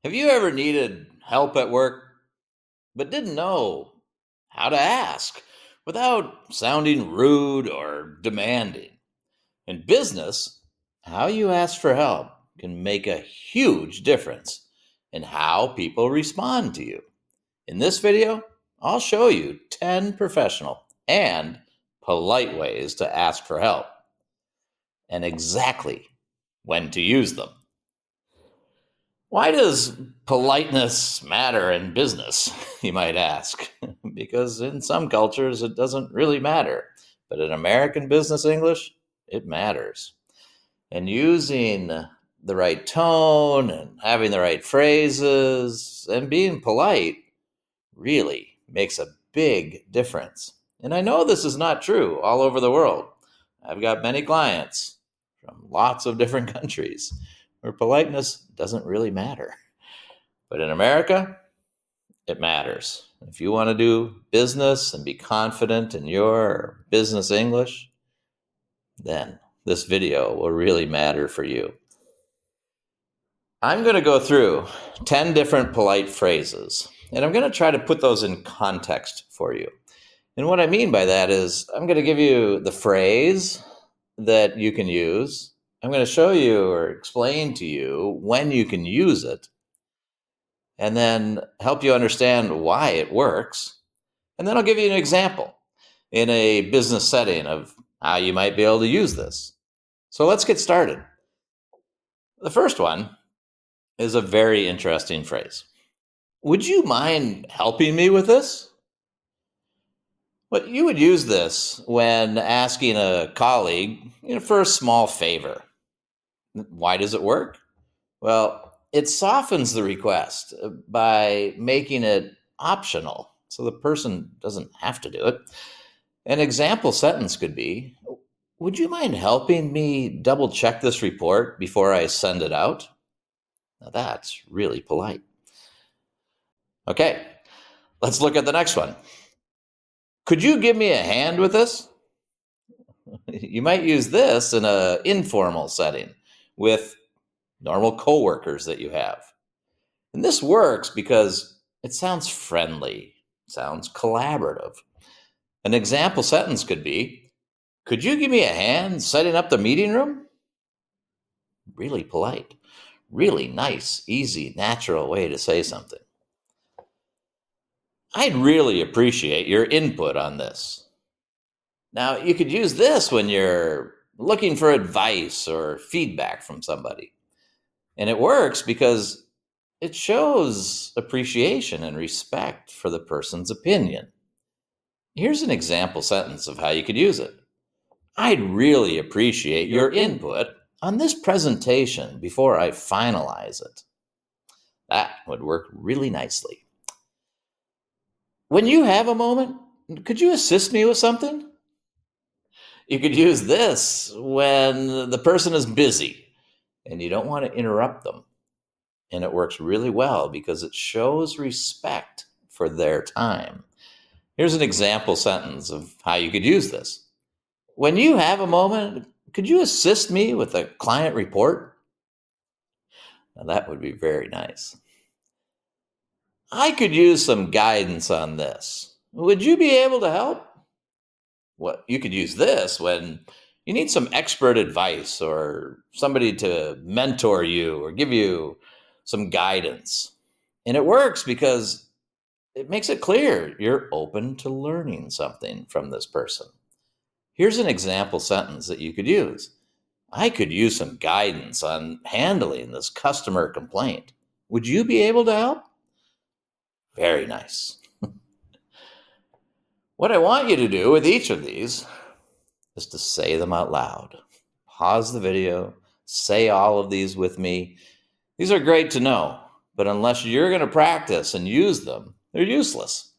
Have you ever needed help at work but didn't know how to ask without sounding rude or demanding? In business, how you ask for help can make a huge difference in how people respond to you. In this video, I'll show you 10 professional and polite ways to ask for help and exactly when to use them. Why does politeness matter in business, you might ask? Because in some cultures it doesn't really matter. But in American business English, it matters. And using the right tone and having the right phrases and being polite really makes a big difference. And I know this is not true all over the world. I've got many clients from lots of different countries where politeness doesn't really matter. But in America, it matters. If you want to do business and be confident in your business English, then this video will really matter for you. I'm going to go through 10 different polite phrases, and I'm going to try to put those in context for you. And what I mean by that is I'm going to give you the phrase that you can use. I'm going to show you or explain to you when you can use it, and then help you understand why it works. And then I'll give you an example in a business setting of how you might be able to use this. So let's get started. The first one is a very interesting phrase. Would you mind helping me with this? Well, you would use this when asking a colleague, for a small favor. Why does it work? Well, it softens the request by making it optional, so the person doesn't have to do it. An example sentence could be, would you mind helping me double check this report before I send it out? Now that's really polite. Okay, let's look at the next one. Could you give me a hand with this? You might use this in an informal setting with normal coworkers that you have. And this works because it sounds friendly, sounds collaborative. An example sentence could be, could you give me a hand setting up the meeting room? Really polite, really nice, easy, natural way to say something. I'd really appreciate your input on this. Now, you could use this when you're looking for advice or feedback from somebody. And it works because it shows appreciation and respect for the person's opinion. Here's an example sentence of how you could use it. I'd really appreciate your input on this presentation before I finalize it. That would work really nicely. When you have a moment, could you assist me with something? You could use this when the person is busy and you don't want to interrupt them. And it works really well because it shows respect for their time. Here's an example sentence of how you could use this. When you have a moment, could you assist me with a client report? Now that would be very nice. I could use some guidance on this. Would you be able to help? Well, you could use this when you need some expert advice or somebody to mentor you or give you some guidance. And it works because it makes it clear you're open to learning something from this person. Here's an example sentence that you could use. I could use some guidance on handling this customer complaint. Would you be able to help? Very nice. What I want you to do with each of these is to say them out loud. Pause the video, say all of these with me. These are great to know, but unless you're going to practice and use them, they're useless.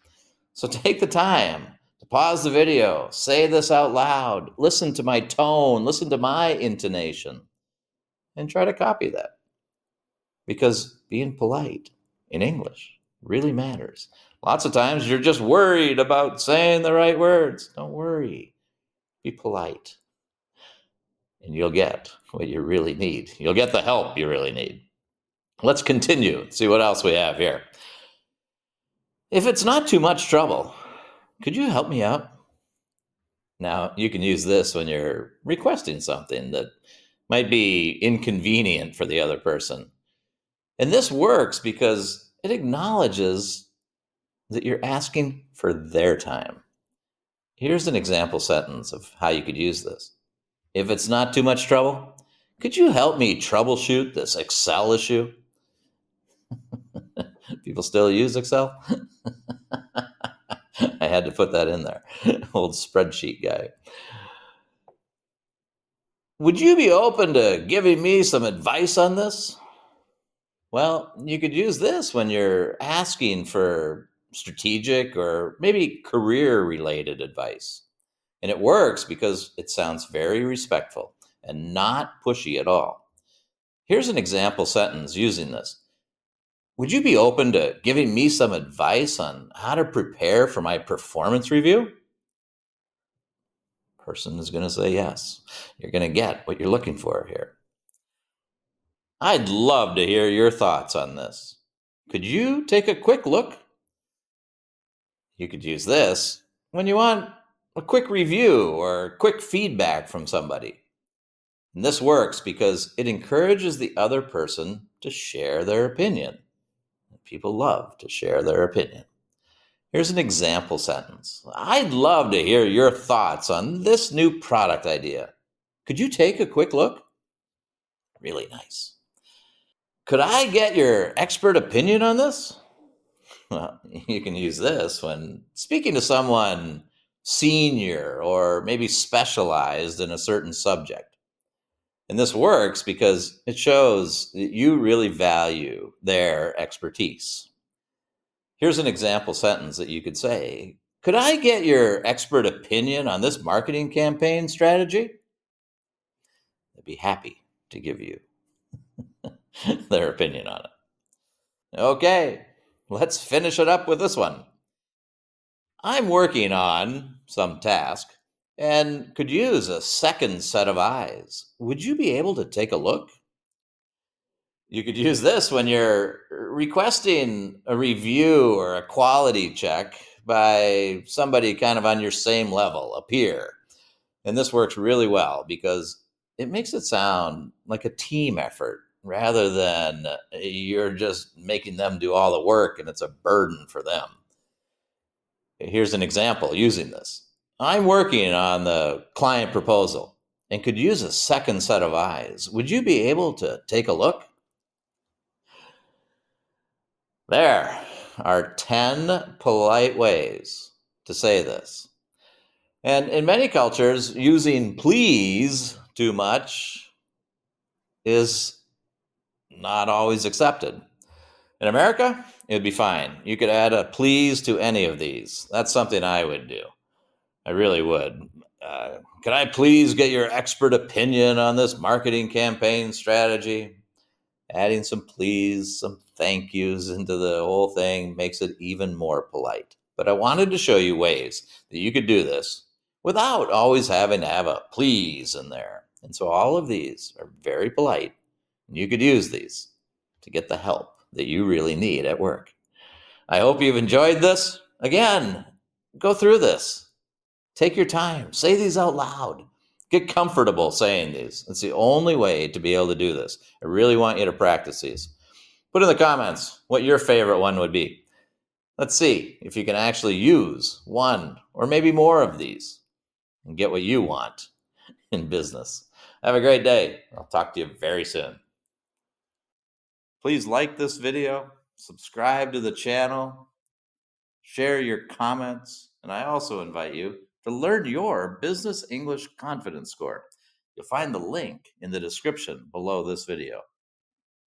So take the time to pause the video, say this out loud, listen to my tone, listen to my intonation, and try to copy that. Because being polite in English really matters. Lots of times you're just worried about saying the right words. Don't worry. Be polite. And you'll get what you really need. You'll get the help you really need. Let's continue. See what else we have here. If it's not too much trouble, could you help me out? Now, you can use this when you're requesting something that might be inconvenient for the other person. And this works because it acknowledges that you're asking for their time. Here's an example sentence of how you could use this. If it's not too much trouble, could you help me troubleshoot this Excel issue? People still use Excel? I had to put that in there. Old spreadsheet guy. Would you be open to giving me some advice on this? Well, you could use this when you're asking for strategic or maybe career related advice. And it works because it sounds very respectful and not pushy at all. Here's an example sentence using this. Would you be open to giving me some advice on how to prepare for my performance review? Person is going to say yes. You're going to get what you're looking for here. I'd love to hear your thoughts on this. Could you take a quick look? You could use this when you want a quick review or quick feedback from somebody. And this works because it encourages the other person to share their opinion. People love to share their opinion. Here's an example sentence. I'd love to hear your thoughts on this new product idea. Could you take a quick look? Really nice. Could I get your expert opinion on this? Well, you can use this when speaking to someone senior or maybe specialized in a certain subject. And this works because it shows that you really value their expertise. Here's an example sentence that you could say. Could I get your expert opinion on this marketing campaign strategy? They'd be happy to give you their opinion on it. Okay, let's finish it up with this one. I'm working on some task and could use a second set of eyes. Would you be able to take a look? You could use this when you're requesting a review or a quality check by somebody kind of on your same level, a peer. And this works really well because it makes it sound like a team effort rather than you're just making them do all the work and it's a burden for them. Here's an example using this. I'm working on the client proposal and could use a second set of eyes. Would you be able to take a look? There are 10 polite ways to say this. And in many cultures, using please too much is not always accepted. In America, it'd be fine. You could add a please to any of these. That's something I would do. I really would. Could I please get your expert opinion on this marketing campaign strategy? Adding some please, some thank yous into the whole thing makes it even more polite. But I wanted to show you ways that you could do this without always having to have a please in there. And so all of these are very polite. And you could use these to get the help that you really need at work. I hope you've enjoyed this. Again, go through this. Take your time. Say these out loud. Get comfortable saying these. It's the only way to be able to do this. I really want you to practice these. Put in the comments what your favorite one would be. Let's see if you can actually use one or maybe more of these and get what you want in business. Have a great day. I'll talk to you very soon. Please like this video, subscribe to the channel, share your comments, and I also invite you to learn your Business English Confidence Score. You'll find the link in the description below this video.